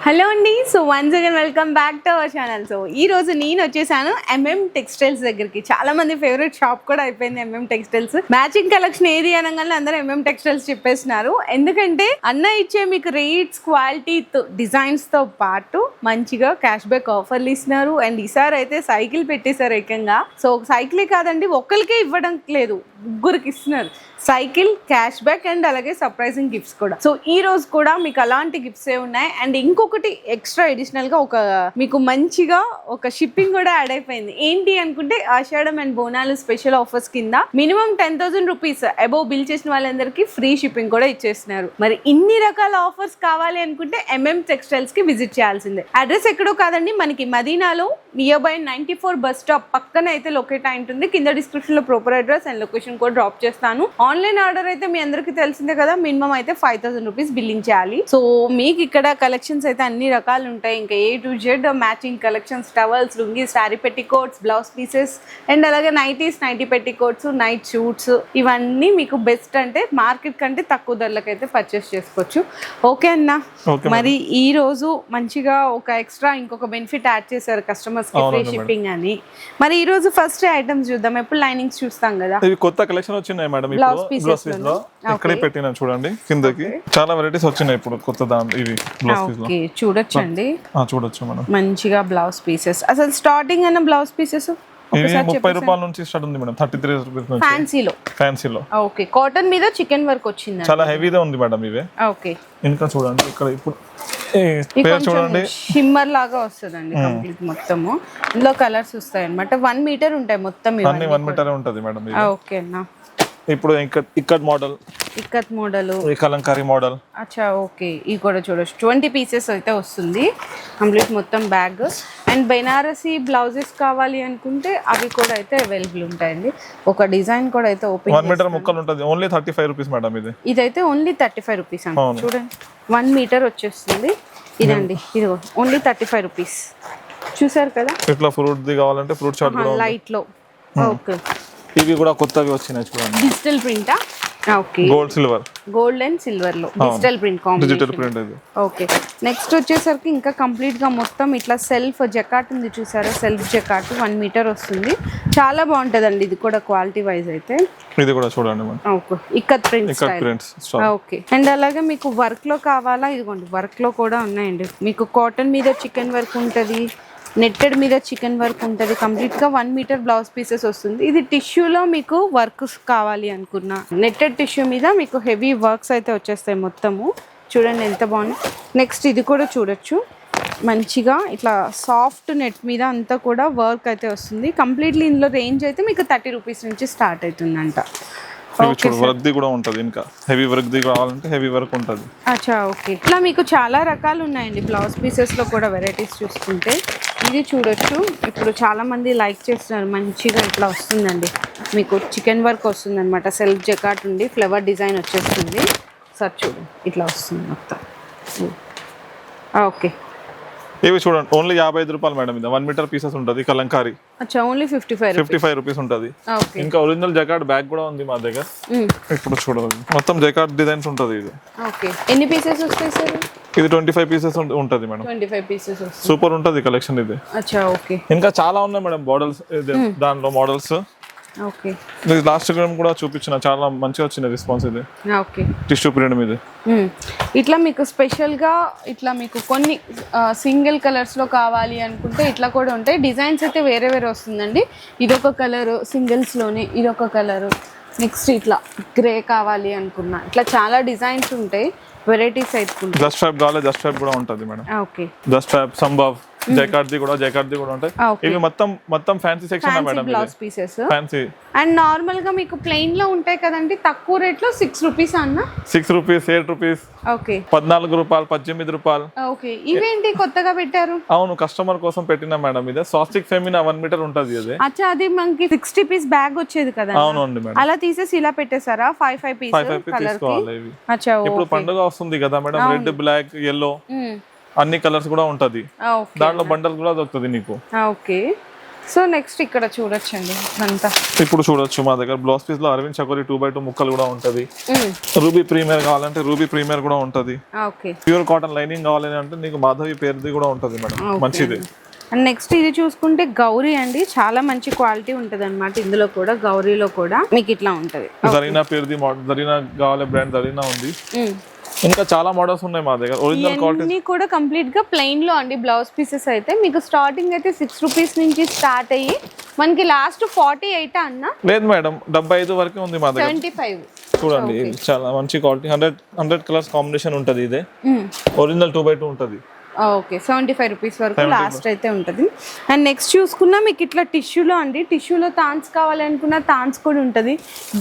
Hello అండి. So once again welcome back to our channel. So ఈ రోజు నేను వచ్చేసాను ఎంఎం టెక్స్టైల్స్ దగ్గరికి. చాలా మంది ఫేవరెట్ షాప్ కూడా అయిపోయింది ఎంఎం టెక్స్టైల్స్. మ్యాచింగ్ కలెక్షన్ ఏది అనగానే అందరూ ఎంఎం టెక్స్టైల్స్ చెప్పేస్తున్నారు. ఎందుకంటే అన్న ఇచ్చే మీకు రేట్స్, క్వాలిటీతో, డిజైన్స్ తో పాటు మంచిగా క్యాష్ బ్యాక్ ఆఫర్లు ఇస్తున్నారు. అండ్ ఈసారి అయితే సైకిల్ పెట్టేశారు ఏకంగా. సో సైకిలే కాదండి, ఒక్కరికే ఇవ్వడం లేదు, ముగ్గురికి ఇస్తున్నారు సైకిల్, క్యాష్ బ్యాక్ అండ్ అలాగే సర్ప్రైజింగ్ గిఫ్ట్స్ కూడా. సో ఈ రోజు కూడా మీకు అలాంటి గిఫ్ట్స్ ఉన్నాయి. అండ్ ఇంకొకటి ఎక్స్ట్రా అడిషనల్ గా మీకు మంచిగా ఒక షిప్పింగ్ కూడా యాడ్ అయిపోయింది. ఏంటి అనుకుంటే ఆషాఢం అండ్ బోనాలు స్పెషల్ ఆఫర్స్ కింద మినిమం 10,000 రూపీస్ అబోవ్ బిల్ చేసిన వాళ్ళందరికీ ఫ్రీ షిప్పింగ్ కూడా ఇచ్చేస్తున్నారు. మరి ఇన్ని రకాల ఆఫర్స్ కావాలి అనుకుంటే ఎంఎం టెక్స్టైల్స్ కి విజిట్ చేయాల్సిందే. అడ్రస్ ఎక్కడో కాదండి, మనకి మదీనాలో నియర్ బై 94 బస్ స్టాప్ పక్కన అయితే లొకేట్ అయి ఉంటుంది. కింద డిస్క్రిప్షన్ లో ప్రాపర్ అడ్రస్ అండ్ లొకేషన్ కూడా డ్రాప్ చేస్తాను. ఆన్లైన్ ఆర్డర్ అయితే మీ అందరికీ తెలిసిందే కదా, మినిమం అయితే 5,000 రూపీస్ బిల్లింగ్ చేయాలి. సో మీకు ఇక్కడ కలెక్షన్స్ అయితే అన్ని రకాలు ఉంటాయి. ఇంకా A to Z matching collections, towels, lungis, sari petticoats, blouse pieces and అలాగే nighties, nighty petticoats, night suits, ఇవన్నీ మీకు బెస్ట్ అంటే మార్కెట్ కంటే తక్కువ ధరలకు అయితే పర్చేస్ చేసుకోవచ్చు. ఓకే అన్న, మరి ఈ రోజు మంచిగా ఒక ఎక్స్ట్రా ఇంకొక బెనిఫిట్ యాడ్ చేశారు కస్టమర్స్ కి, ఫ్రీ షిప్పింగ్ అని. మరి ఈ రోజు ఫస్ట్ ఐటమ్స్ చూద్దాం. ఎప్పుడు లైనింగ్స్ చూస్తాం కదా, ఇవి కొత్త కలెక్షన్ వచ్చినాయి మేడం. బ్లౌజ్ పీసెస్ లో ఇక్కడే పెట్టినా చూడండి, కిందకి చాలా వెరైటీస్ వచ్చినాయి ఇప్పుడు కొత్త ఇవి బ్లౌజ్ పీస్ లో చూడొచ్చండి. చూడొచ్చు మనం, మంచిగా బ్లౌజ్ పీసెస్. అసలు స్టార్టింగ్ అన్న బ్లౌజ్ పీసెస్ 30 రూపాయల నుంచి స్టార్ట్ ఉంది మేడం. 33 రూపీస్ నుంచి ఫ్యాన్సీలో. ఓకే, కాటన్ మీద చికెన్ వర్క్ వచ్చింది, చాలా హెవీగా ఉంది మేడం ఇవే. ఓకే, ఇంకా చూడండి ఇక్కడ ఇప్పుడు చూడండి షిమ్మర్ లాగా వస్తుందండి కంప్లీట్ మొత్తము. ఇందులో కలర్స్ వస్తాయి అన్నమాట. 1 మీటర్ ఉంటాయి మొత్తం, అన్ని 1 మీటర్ ఉంటది మేడం. ఓకే అన్న, ఇప్పుడు ఇక్కత్ మోడల్, కలంకారీ మోడల్. అచ్చా, ఓకే, ఇది కూడా చూడొచ్చు. 20 పీసెస్ అయితే వస్తుంది కంప్లీట్ మొత్తం బ్యాగ్. అండ్ బెనారసీ బ్లౌజెస్ కావాలి అనుకుంటే అవి కూడా అయితే అవైలబుల్ ఉంటాయండి. ఒక డిజైన్ కూడా అయితే ఓపెన్ 1 మీటర్ ముక్కలు ఉంటుంది, ఓన్లీ 35 రూపీస్ మేడం. ఇదైతే ఓన్లీ 35 రూపీస్ అండి. చూడండి 1 మీటర్ వచ్చేస్తుంది ఇదండి. ఇది ఓన్లీ 35 రూపీస్. చూసారు కదా, ఇట్లా ఫ్రూట్ ది కావాలంటే ఫ్రూట్ చాట్ కూడా లైట్ లో. ఓకే, ఇవి కూడా కొత్తవి వచ్చినాయి చూడండి. డిజిటల్ ప్రింటా? ఓకే, గోల్డ్ అండ్ సిల్వర్ లో digital print combination. Okay, next వచ్చేసరికి ఇంకా కంప్లీట్ గా మొత్తం ఇట్లా సెల్ఫ్ జకాట్ ఉంది చూసారా, సెల్ఫ్ జకాట్ 1 మీటర్ వస్తుంది. చాలా బాగుంటదండి ఇది కూడా క్వాలిటీ వైజ్ అయితే. ఇది కూడా చూడండి. Okay, ikat prints. Okay, and అలాగే మీకు వర్క్ లో కావాలా, ఇదిగోండి వర్క్ లో కూడా ఉన్నాయండి. మీకు కాటన్ మీద చికెన్ వర్క్ ఉంటది, నెట్టెడ్ మీద చికెన్ వర్క్ ఉంటుంది. కంప్లీట్గా 1 మీటర్ బ్లౌజ్ పీసెస్ వస్తుంది. ఇది టిష్యూలో మీకు వర్క్స్ కావాలి అనుకున్నా, నెట్టెడ్ టిష్యూ మీద మీకు హెవీ వర్క్స్ అయితే వచ్చేస్తాయి మొత్తము. చూడండి ఎంత బాగుంది. నెక్స్ట్ ఇది కూడా చూడొచ్చు, మంచిగా ఇట్లా సాఫ్ట్ నెట్ మీద అంతా కూడా వర్క్ అయితే వస్తుంది. కంప్లీట్లీ ఇందులో రేంజ్ అయితే మీకు 30 రూపీస్ నుంచి స్టార్ట్ అవుతుందంట. వర్క్ ది కూడా ఉంటది, ఇంకా హెవీ వర్క్ ది కావాలంటే హెవీ వర్క్ ఉంటది. అచ్చా, ఓకే, ఇట్లా మీకు చాలా రకాలు ఉన్నాయండి బ్లౌజ్ పీసెస్ లో కూడా. వెరైటీస్ చూసుకుంటే ఇది చూడొచ్చు. ఇప్పుడు చాలా మంది లైక్ చేస్తున్నారు, మంచిగా ఇట్లా వస్తుందండి మీకు చికెన్ వర్క్ వస్తుంది అనమాట. సెల్ఫ్ జకాట్ ఉండి ఫ్లవర్ డిజైన్ వచ్చేస్తుంది. సార్ చూడండి ఇట్లా వస్తుంది మొత్తం. ఓకే, ఇవి చూడండి ఓన్లీ 55 రూపాయలు మేడం. ఇది 1 మీటర్ పీసెస్ ఉంటుంది కలంకారీ. అచ్చా, ఓన్లీ 55 రూపీస్ ఉంటుంది. ఇంకా ఒరిజినల్ జకాట్ బ్యాగ్ కూడా ఉంది మా దగ్గర. ఇప్పుడు చూడండి మొత్తం జకాట్ డిజైన్స్ ఉంటుంది ఇది. ఓకే, ఎన్ని పీసెస్ వస్తాయి సార్? ఇది 25 పీసెస్ ఉంటుంది మేడం. 25 పీసెస్ సూపర్ ఉంటుంది కలెక్షన్ ఇది. అచ్చా, ఓకే, ఇంకా చాలా ఉన్నాయి మేడం మోడల్స్, దాంట్లో మోడల్స్. ఓకే, లాస్ట్ టైం కూడా చూపించిన, చాలా మంచిగా వచ్చింది రెస్పాన్స్. ఇది ఓకే, టిష్యూ ప్రింట్ మీద. ఇట్లా మీకు స్పెషల్ గా ఇట్లా మీకు కొన్ని సింగిల్ కలర్స్ లో కావాలి అనుకుంటే ఇట్లా కూడా ఉంటాయి. డిజైన్స్ అయితే వేరే వేరే వస్తుందండి. ఇదొక కలర్ సింగిల్స్ లోనే, ఇదొక కలర్. నెక్స్ట్ ఇట్లా గ్రే కావాలి అనుకున్నా, ఇట్లా చాలా డిజైన్స్ ఉంటాయి, వెరైటీస్ అయితే. జస్ట్ ఫ్యాబ్ కావాలి, జస్ట్ ఫ్యాబ్ కూడా ఉంటుంది madam. Okay, just fab, Sambhav, jacquard ది కూడా ఉంటాయి. ఇవి మొత్తం fancy section madam. Blouse pieces fancy and normal గా మీకు ప్లెయిన్ లో ఉంటాయి కదండి, తక్కువ రేట్ లో 6 రూపీస్ అన్న. 6 రూపీస్, 8 రూపీస్, ఓకే, 14 రూపాయలు, 18 రూపాయలు. ఓకే, ఇవేంటి కొత్తగా పెట్టారు? అవును, కస్టమర్ కోసం పెట్టినా మేడం. ఇది సాస్టిక్ ఫెమినా 1 మీటర్ ఉంటుంది. అది అచ్చా, అది మనకి 60 పీస్ బ్యాగ్ వచ్చేది కదా. అవునండి మేడం, అలా తీసేసి ఇలా పెట్టేసారా 5 పీసెస్ కలర్ కి? అచ్చా, ఇప్పుడు పండుగ వస్తుంది కదా మేడం, రెడ్, బ్లాక్, yellow అన్ని కలర్స్ కూడా ఉంటది. దాంట్లో బండల్ కూడా దొరుకుతుంది నీకు. ఓకే, సో నెక్స్ట్ ఇక్కడ చూడొచ్చండి అంతా. ఇప్పుడు చూడొచ్చు మా దగ్గర బ్లౌజ్ పీస్ లో అరవింద్ చకోరి 2x2 ముక్కలు కూడా ఉంటది. రూబీ ప్రీమియర్ కావాలంటే రూబీ ప్రీమియర్ కూడా ఉంటది. ఓకే. ప్యూర్ కాటన్ లైనింగ్ కావాలని అంటే నీకు మాధవి పేరుది కూడా ఉంటది మేడం, మంచిది. అండ్ నెక్స్ట్ ఇది చూసుకుంటే గౌరీ అండి, చాలా మంచి క్వాలిటీ ఉంటది అనమాట. ఇందులో కూడా గౌరీలో కూడా మీకు ఇట్లా ఉంటది. జరీనా పేరుది జరీనా కావాలి, బ్రాండ్ జరీనా ఉంది. ఇంకా చాలా మోడల్స్ ఉన్నాయి మా దగ్గర. ఒరిజినల్ క్వాలిటీ ఇవన్నీ కూడా కంప్లీట్ గా ప్లెయిన్ లో అండి. బ్లౌజ్ పీసెస్ అయితే మీకు స్టార్టింగ్ అయితే 6 రూపీస్ నుంచి స్టార్ట్ అయ్యి మనకి లాస్ట్ 48 అన్న లేదు మేడం, 75 వరకే ఉంది మా దగ్గర. 75 చూడండి, చాలా మంచి క్వాలిటీ. 100 కలర్స్ కాంబినేషన్ ఉంటది. ఇదే ఒరిజినల్ 2x2 ఉంటది. ఓకే, 75 రూపీస్ వరకు లాస్ట్ అయితే ఉంటుంది. అండ్ నెక్స్ట్ చూసుకున్నా మీకు ఇట్లా టిష్యూలో అండి, టిష్యూలో తాన్స్ కావాలి అనుకున్న తాన్స్ కూడా ఉంటుంది.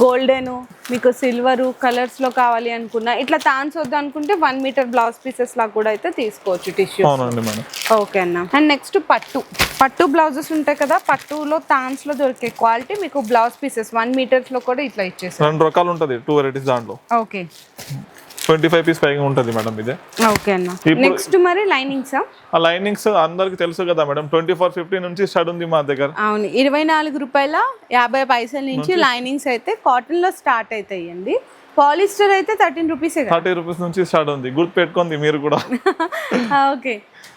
గోల్డెన్, మీకు సిల్వరు కలర్స్లో కావాలి అనుకున్నా ఇట్లా తాన్స్ వద్దు అనుకుంటే 1 మీటర్ బ్లౌజ్ పీసెస్ లా కూడా అయితే తీసుకోవచ్చు టిష్యూ. అవునండి మేడం. ఓకే అన్న. అండ్ నెక్స్ట్ పట్టు బ్లౌజెస్ ఉంటాయి కదా, పట్టులో తాన్స్లో దొరికే క్వాలిటీ మీకు బ్లౌజ్ పీసెస్ 1 మీటర్స్లో కూడా ఇట్లా ఇచ్చేస్తారు. 2 రకాలు ఉంటుంది, 2 వెరైటీస్ దాంట్లో. ఓకే, 25 పీస్ పైగా ఉంటుంది మేడం ఇదే. ఓకే అన్న. నెక్స్ట్ మరి లైనింగ్స్. ఆ లైనింగ్స్ అందరికి తెలుసు కదా మేడం, 2450 నుంచి స్టార్ట్ ఉంది మా దగ్గర. అవును, 24 రూపాయల 50 పైసల నుంచి లైనింగ్స్ అయితే కాటన్ లో స్టార్ట్ అవుతాయండి. పాలిస్టర్ అయితే 13 రూపీస్ 30 రూపీస్ నుంచి స్టార్ట్ ఉంది, గుర్తు పెట్టుకోండి మీరు కూడా. ఓకే,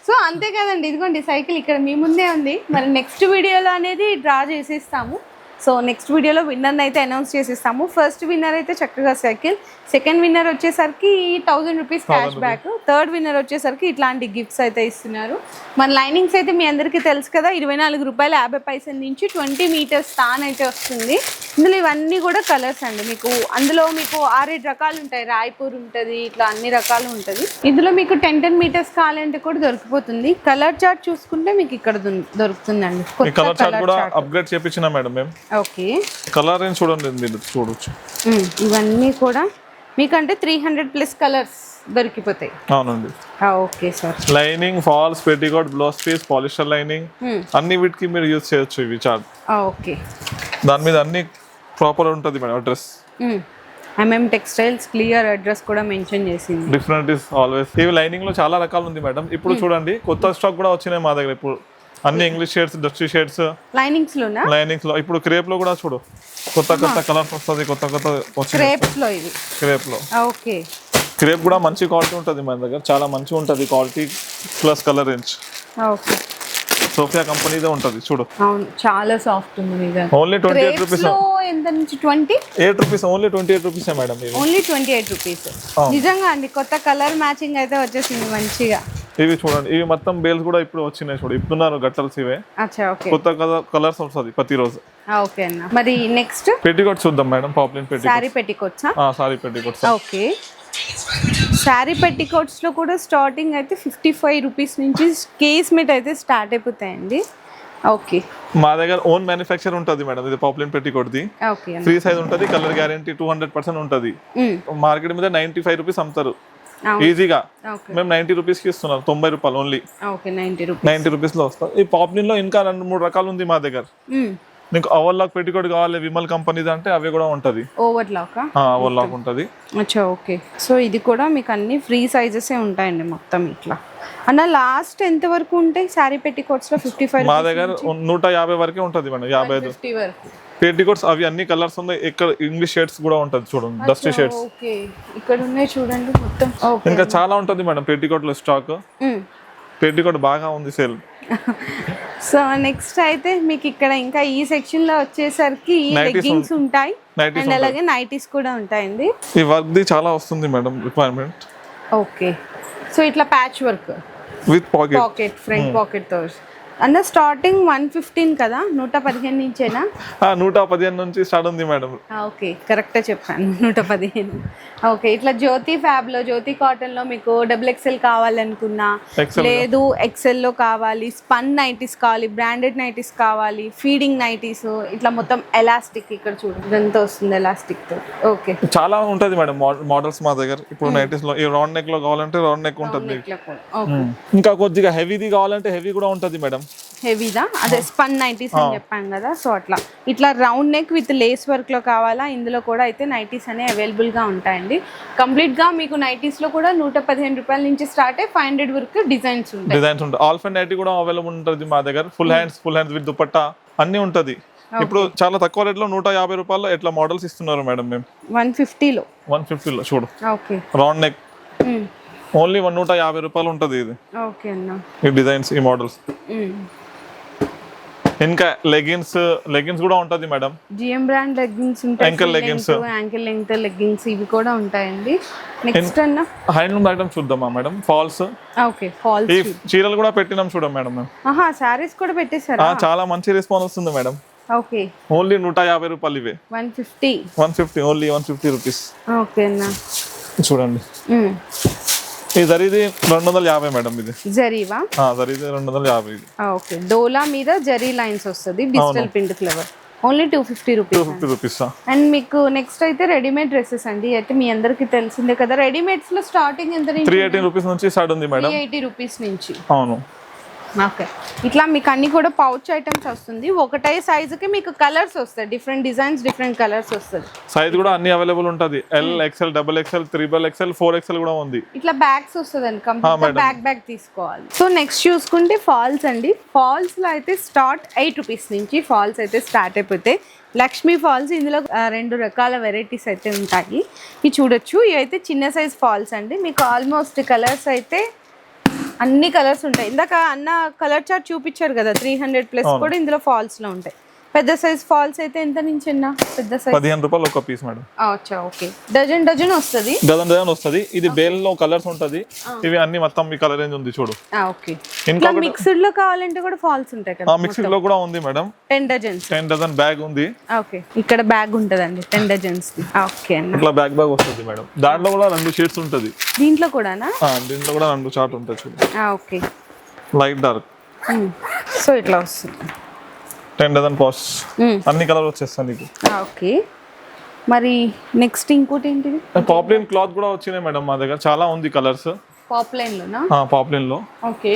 సో అంతే కదండి. ఇదిగోండి సైకిల్ ఇక్కడ మీ ముందే ఉంది. మరి నెక్స్ట్ వీడియోలో అనేది డ్రా చేసేస్తాము. సో నెక్స్ట్ వీడియోలో విన్నర్ని అయితే అనౌన్స్ చేసేస్తాము. ఫస్ట్ విన్నర్ అయితే చక్కగా సైకిల్, సెకండ్ విన్నర్ వచ్చేసరికి 1000 rupees cash back, third winner వచ్చేసరికి ఇట్లాంటి గిఫ్ట్స్ అయితే ఇస్తున్నారు. మన లైనింగ్స్ అయితే మీ అందరికీ తెలుసు కదా, 24 రూపాయల 50 పైసల నుంచి 20 మీటర్స్ తాన్ అయితే వస్తుంది. ఇందులో ఇవన్నీ కూడా కలర్స్ అండి. మీకు అందులో మీకు 6-7 రకాలు ఉంటాయి. రాయ్పూర్ ఉంటుంది, ఇట్లా అన్ని రకాలు ఉంటుంది. ఇందులో మీకు 10 మీటర్స్ కావాలంటే కూడా దొరికిపోతుంది. కలర్ చార్ట్ చూసుకుంటే మీకు ఇక్కడ దొరుకుతుందండి. కలర్ చార్ట్ కూడా అప్గ్రేడ్ చేపించిన మేడం మేము. ఓకే, కలర్ రేంజ్ చూడండి, చూడొచ్చు. ఇవన్నీ కూడా మీకంటే 300+ కలర్స్ దొరికిపోతాయి. అవునండి. Okay sir. Lining, falls, petticoat, blouse piece, polyester lining అన్ని వీటికి మీరు యూజ్ చేయొచ్చు ఇవి చార్ట్. ఓకే, దాని మీద అన్ని ప్రాపర్ ఉంటుంది madam. Address MM textiles clear address కూడా మెన్షన్ చేసింది. Different is always. ఇవి లైనింగ్ లో చాలా రకాలు ఉంది మేడం. ఇప్పుడు చూడండి కొత్త స్టాక్ కూడా వచ్చినాయి మా దగ్గర. ఇప్పుడు అన్ని English shades, dusty shades linings లోనా? లైనింగ్స్ లో ఇప్పుడు క్రేప్ లో కూడా చూడు, కొత్త కలర్స్ వస్తుంది. కొత్త క్రేప్స్ లో ఇది. క్రేప్ లో ఓకే, క్రేప్ కూడా మంచి క్వాలిటీ ఉంటుంది మన దగ్గర. చాలా మంచిగా ఉంటుంది quality plus colour range. Okay, Sophia కంపెనీదే ఉంటుంది చూడు. అవును, చాలా సాఫ్ట్ ఉంది ఇది. Only 28 rupees. ఎంత నుంచి 28 rupees? Only 28 rupees madam. Only 28 rupees. నిజంగా అండి, కొత్త కలర్ మ్యాచింగ్ అయితే వచ్చేసింది మంచిగా. ఇవి చూడండి, ఇవి మొత్తం బేల్స్ కూడా ఇప్పుడు వచ్చినాయి చూడు. ఇప్పుడున్నారు గట్టల్స్ ఇవే. కొత్త కలర్స్ వస్తుంది ప్రతిరోజు. ఓకే అన్న. మరి నెక్స్ట్ పెట్టికోట్ చూద్దాం madam. Popular petticoat, sorry petticoats. Sorry petticoats. Okay, sari petticoats లో కూడా స్టార్టింగ్ అయితే 55 రూపీస్ నుంచి కేస్ మీట్ అయితే స్టార్ట్ అయిపోతాయండి. ఓకే, మా దగ్గర ఓన్ మ్యానుఫ్యాక్చర్ ఉంటుంది మేడం. ఇది popular petticoat the. Okay, free size ఉంటుంది, కలర్ గ్యారంటీ 200% ఉంటుంది. మార్కెట్ మీద 95 రూపీస్ అమ్ముతారు ఈజీగా. మేము 90 రూపీస్ కి ఇస్తున్నాం, 90 రూపాయలు ఓన్లీ. 90 రూపీస్ లో వస్తాం. ఈ పాపులర్ లో ఇంకా 2-3 రకాలు ఉంది మా దగ్గర. నీకు ఓవర్ లాక్ పెట్టికోట్ కావాలి, విమల్ కంపెనీ అంటే అవి కూడా ఉంటది. ఓవర్ లాక్ ఉంటది. అచ్చా, ఓకే. సో ఇది కూడా మీకు అన్ని ఫ్రీ సైజెస్ ఉంటాయండి మొత్తం ఇట్లా. అన్న లాస్ట్ ఎంత వరకు ఉంటాయి శారీ పెట్టికోట్స్ లో? 55 మా దగ్గర 150 వరకే ఉంటది మేడం. 55 వరకు పెట్టికోట్స్. అవి అన్ని కలర్స్ ఉన్నాయి. ఇక్కడ ఇంగ్లీష్ షేడ్స్ కూడా ఉంటది చూడండి, డస్టీ షేడ్స్. ఓకే, ఇక్కడ ఉన్నాయి చూడండి మొత్తం. ఇంకా చాలా ఉంటది మేడం పెట్టికోట్ లో స్టాక్. పెట్టికోట్ బాగా ఉంది సేల్. సో నెక్స్ట్ అయితే మీకు ఇక్కడ ఇంకా ఈ సెక్షన్ లో వచ్చేసరికి లెగ్గింగ్స్ ఉంటాయి అండ్ అలాగే నైటీస్ కూడా ఉంటాయండి. ఈ వర్క్ ది చాలా వస్తుంది మేడం రిక్వైర్మెంట్. ఓకే, సో ఇట్లా patch work with pocket, front pocket తో. అన్న స్టార్టింగ్ 115 కదా, 115 నుంచేనా? 115 నుంచి స్టార్ట్ ఉంది మేడం. ఓకే, కరెక్టే చెప్పాను, 115. ఓకే, ఇట్లా జ్యోతి ఫ్యాబ్ లో, జ్యోతి కాటన్ లో మీకు XXL కావాలనుకున్నా, లేదు XL లో కావాలి, స్పన్ నైటీస్ కావాలి, బ్రాండెడ్ నైటీస్ కావాలి, ఫీడింగ్ నైటీస్, ఇట్లా మొత్తం ఎలాస్టిక్ ఇక్కడ చూడండి ఇదంతా వస్తుంది ఎలాస్టిక్ తో. ఓకే, చాలా ఉంటది మేడం మోడల్స్ మా దగ్గర. ఇప్పుడు నైటీస్ లో ఈ రౌండ్ నెక్ లో కావాలంటే రౌండ్ నెక్ ఉంటుంది. ఇంకా కొద్దిగా హెవీది కావాలంటే హెవీ కూడా ఉంటది మేడం. హెవీదా అదే స్పన్ నైటీస్ అని చెప్పాను కదా, సో అట్లా ఇట్లా round neck with lace work లో కావాలా, ఇందులో కూడా అయితే నైటీస్ అనేవి అవైలబుల్ గా ఉంటాయండి. కంప్లీట్ గా మీకు నైటీస్ లో కూడా 115 రూపాయల నుంచి స్టార్ట్ అయ్యి 500 వరకు డిజైన్స్ ఉంటాయి. ఆల్ఫ్ అండ్ నైటీ కూడా అవైలబుల్ ఉంటుంది మా దగ్గర. ఫుల్ హ్యాండ్స్ విత్ దుపట్టా అన్ని ఉంటది. ఇప్పుడు చాలా తక్కువ రేట్ లో 150 రూపాయల్లో ఎట్లా మోడల్స్ ఇస్తున్నారు మేడం మేము. 150 లో చూడు, రౌండ్ నెక్ ఓన్లీ 150 రూపాయలు ఉంటది ఇది. ఈ డిజైన్స్, ఈ మోడల్స్. ఇంకా లెగిన్స్ కూడా ఉంటది మేడం. జిఎం బ్రాండ్ లెగ్గిన్స్ ఉంటాయి, ankle leggings, ankle length leggings ఇవి కూడా ఉంటాయండి. నెక్స్ట్ అన్న హ్యాండ్లూమ్ ఐటమ్ చూద్దామా మేడం. ఫాల్స్, ఈ చీరలు కూడా పెట్టినాం చూడం మేడం మేము. సారీస్ కూడా పెట్టేశారా? చాలా మంచి రెస్పాన్స్ వస్తుంది మేడం. ఓకే, ఓన్లీ 150 రూపాయలు ఇవే. 150 ఓన్లీ 150 రూపీస్. ఓకే అన్న, చూడండి. ఈ జరీది 250 మేడం. ఇది జరీవా? జరీది 250. ఓకే, డోలా మీద జరీ లైన్స్ వస్తుంది, digital print flavour. Only 250 rupees. And మీకు నెక్స్ట్ అయితే రెడీమేడ్ డ్రెస్సెస్ అండి. అయితే మీ అందరికి తెలిసిందే కదా, రెడీమేడ్స్ లో స్టార్టింగ్ ఎంత? 380 రూపీస్ నుంచి స్టార్ట్ ఉంది మేడం. 380 రూపీస్ నుంచి. అవును. ఓకే, ఇట్లా మీకు అన్ని కూడా పౌచ్ ఐటమ్స్ వస్తుంది. ఒకటే సైజుకి మీకు కలర్స్ వస్తాయి, డిఫరెంట్ డిజైన్స్, డిఫరెంట్ కలర్స్ వస్తుంది. సైజ్ కూడా అన్ని అవైలబుల్ ఉంటది. L, XL, double XL, triple XL, 4XL కూడా ఉంది. ఇట్లా బ్యాగ్స్ వస్తుందండి, కంప్లీట్ బ్యాగ్ తీసుకోవాలి. సో నెక్స్ట్ చూసుకుంటే ఫాల్స్ అండి. ఫాల్స్ లో అయితే స్టార్ట్ 8 రూపీస్ నుంచి ఫాల్స్ అయితే స్టార్ట్ అయిపోతాయి. లక్ష్మీ ఫాల్స్, ఇందులో 2 రకాల వెరైటీస్ అయితే ఉంటాయి. ఇవి చూడొచ్చు. ఇవి అయితే చిన్న సైజ్ ఫాల్స్ అండి. మీకు ఆల్మోస్ట్ కలర్స్ అయితే అన్ని కలర్స్ ఉంటాయి. ఇందాక అన్న కలర్ చార్ట్ చూపించారు కదా, 300+ కూడా ఇందులో ఫాల్స్ లో ఉంటాయి. పెద్ద సైజ్ ఫాల్స్ అయితే ఎంత నుంచి అన్న? పెద్ద సైజ్ 15 రూపాయలు ఒక పీస్ మేడం. అచ్చా, ఓకే. డజన్ వస్తుంది. డజన్ వస్తుంది. ఇది బేల్ లో కలర్స్ ఉంటది. ఇవి అన్ని మొత్తం మీ కలర్ రేంజ్ ఉంది చూడు. ఓకే, ఇంకా మిక్స్డ్ లో కావాలంటే కూడా ఫాల్స్ ఉంటాయి కదా. మిక్స్డ్ లో కూడా ఉంది మేడం. 10 డజన్ బ్యాగ్ ఉంది. ఓకే, ఇక్కడ బ్యాగ్ ఉంటదండి 10 డజన్స్. ఓకే అన్న, ఇట్లా బ్యాగ్ వస్తుంది మేడం. దాంట్లో కూడా 2 షేడ్స్ ఉంటది. దీంట్లో కూడానా? దీంట్లో కూడా 2 చార్ట్ ఉంటాయి చూడు. Okay, light dark. సో ఇట్లా వస్తుంది. 10 డజన్ కాస్ట్. అన్ని కలర్ వచ్చేస్తాయి నీకు. ఓకే, మరి నెక్స్ట్ ఇంకోటి ఏంటిది? పాప్లిన్ క్లాత్ కూడా వచ్చినాయి మేడం మా దగ్గర. చాలా ఉంది కలర్స్. పాప్లైన్ లోనా? పాప్లిన్ లో. ఓకే,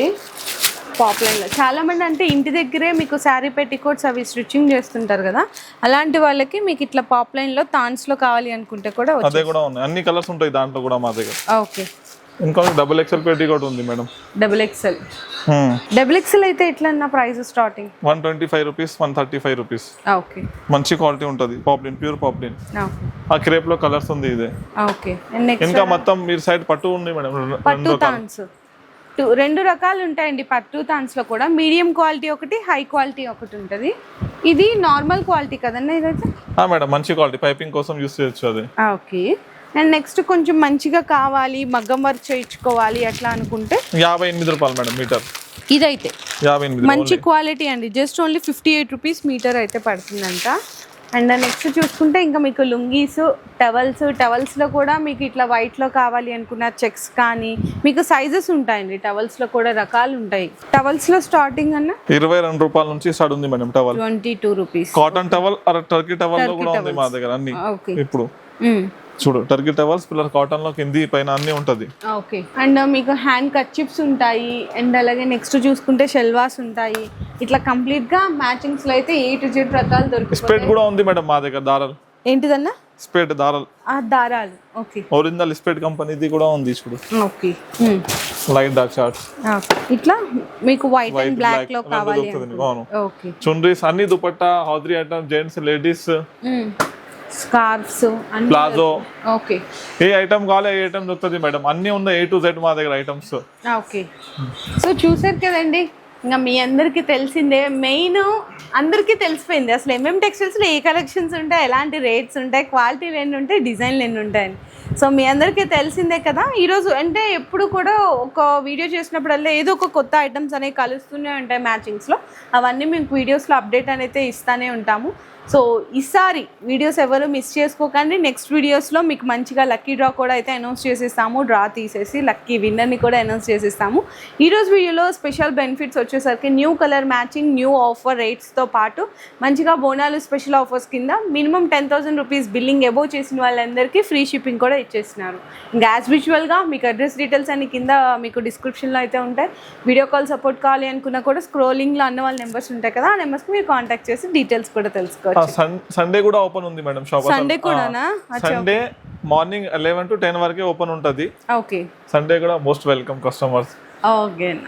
పాప్లైన్ లో చాలా మంది అంటే ఇంటి దగ్గరే మీకు శారీ పెట్టికోట్స్ అవి స్టిచ్చింగ్ చేస్తుంటారు కదా, అలాంటి వాళ్ళకి మీకు ఇట్లా పాప్లైన్ లో థాన్స్ లో కావాలి అనుకుంటే కూడా అదే కూడా ఉన్నాయి. అన్ని కలర్స్ ఉంటాయి దాంట్లో కూడా మా దగ్గర. ఓకే, ఇంకా డబుల్ ఎక్స్ఎల్ పెట్టికోట్ ఉంది మేడం. డబుల్ ఎక్స్ఎల్ అయితే ఎట్లా అన్న price starting? 125 rupees, 135 rupees. Okay, మంచి క్వాలిటీ ఉంటుంది. Poplin, pure poplin. ఆ క్రేప్ లో కలర్స్ ఉంది ఇదే. ఓకే, ఇంకా మొత్తం మీరు సైడ్ పట్టు ఉంది మేడం. పట్టు థాన్స్ 2 రకాలు ఉంటాయండి. పట్టు థాన్స్ లో కూడా మీడియం క్వాలిటీ ఒకటి, హై క్వాలిటీ ఒకటి ఉంటుంది. ఇది నార్మల్ క్వాలిటీ కదన్నా ఇదైతే? మేడం మంచి క్వాలిటీ, పైపింగ్ కోసం యూస్ చేయొచ్చు అది. ఓకే, అండ్ నెక్స్ట్ కొంచెం మంచిగా కావాలి, మగ్గం వర్క్ చేయించుకోవాలి అట్లా అనుకుంటే 58 రూపాయలు మేడం మీటర్. ఇదైతే 58 మంచి క్వాలిటీ అండి. జస్ట్ ఓన్లీ 58 రూపీస్ మీటర్ అయితే పడుతుందంట. అండ్ నెక్స్ట్ చూసుకుంటే ఇంకా మీకు లుంగీస్, టవల్స్లో కూడా మీకు ఇట్లా వైట్లో కావాలి అనుకున్న చెక్స్ కానీ మీకు సైజెస్ ఉంటాయండి. టవల్స్లో కూడా రకాలు ఉంటాయి. టవల్స్లో స్టార్టింగ్ అన్న 22 రూపాయల నుంచి స్టార్ట్ ఉంది madam towel. 22 rupees. Cotton towel, Turkey towel లో కూడా ఉంది మా దగ్గర అన్ని. ఇప్పుడు చూడు, టర్కీ టవల్స్ పిల్లర్ కాటన్ లో కింది పైన అన్ని ఉంటది. ఓకే, అండ్ మీకు హ్యాండ్ కర్చిప్స్ ఉంటాయి. అండ్ అలాగే నెక్స్ట్ చూసుకుంటే షెల్వాస్ ఉంటాయి. ఇట్లా కంప్లీట్ గా మ్యాచింగ్స్ లో అయితే 8 to 10 రకాలు దొరుకుతాయి. స్పెట్ కూడా ఉంది మేడం మా దగ్గర. దారాలు ఏంటిదన్నా? స్పెట్ దారాలు. దారాలు. ఓకే, ఒరిజినల్ స్పెట్ కంపెనీది కూడా ఉంది చూడు. Okay, light dark shorts. ఇట్లా మీకు వైట్ అండ్ బ్లాక్ లో కావాలి. ఓకే, చున్రీస్ అన్ని, dupatta, hosiery item, gents, ladies, scarves, palazzo. Okay, ఏ ఐటమ్ కావాలి ఏ ఐటమ్ దొరుకుతుంది మేడం. అన్ని ఉన్నాయి A to Z మా దగ్గర ఐటమ్స్. ఓకే, సో చూసారు కదండి. ఇంకా మీ అందరికీ తెలిసిందే, మెయిన్ అందరికీ తెలిసిపోయింది అసలు MM టెక్స్టైల్స్లో ఏ కలెక్షన్స్ ఉంటాయి, ఎలాంటి రేట్స్ ఉంటాయి, క్వాలిటీలు ఎన్ని ఉంటాయి, డిజైన్లు ఎన్ని ఉంటాయని. సో మీ అందరికీ తెలిసిందే కదా. ఈరోజు అంటే ఎప్పుడు కూడా ఒక వీడియో చేసినప్పుడల్లా ఏదో ఒక కొత్త ఐటమ్స్ అనేవి కలుస్తూనే ఉంటాయి మ్యాచింగ్స్లో. అవన్నీ మీకు వీడియోస్లో అప్డేట్ అనేది ఇస్తూనే ఉంటాము. సో ఈసారి వీడియోస్ ఎవరు మిస్ చేసుకోకండి. నెక్స్ట్ వీడియోస్లో మీకు మంచిగా లక్కీ డ్రా కూడా అయితే అనౌన్స్ చేసేస్తాము. డ్రా తీసేసి లక్కీ విన్నర్ని కూడా అనౌన్స్ చేసేస్తాము. ఈరోజు వీడియోలో స్పెషల్ బెనిఫిట్స్ వచ్చేసరికి new colour matching, new offer రేట్స్తో పాటు మంచిగా బోనాలు స్పెషల్ ఆఫర్స్ కింద మినిమం 10,000 రూపీస్ బిల్లింగ్ అబోవ్ చేసిన వాళ్ళందరికీ ఫ్రీ షిప్పింగ్ కూడా ఇచ్చేస్తున్నారు. ఇంకా యాజ్ యూజువల్గా మీకు అడ్రస్ డీటెయిల్స్ అన్ని కింద మీకు డిస్క్రిప్షన్లో అయితే ఉంటాయి. వీడియో కాల్ సపోర్ట్ కావాలి అనుకున్నా కూడా స్క్రోలింగ్లో అన్న వాళ్ళ నెంబర్స్ ఉంటాయి కదా, ఆ నెంబర్స్కి మీరు కాంటాక్ట్ చేసి డీటెయిల్స్ కూడా తెలుసుకోవచ్చు. సండే కూడా ఓపెన్ ఉంది మేడం షాప్. సండే కూడానా? సండే మార్నింగ్ 11 to 10 వరకే ఓపెన్ ఉంటుంది. ఓకే, సండే కూడా మోస్ట్ వెల్కమ్ కస్టమర్స్. ఓకే.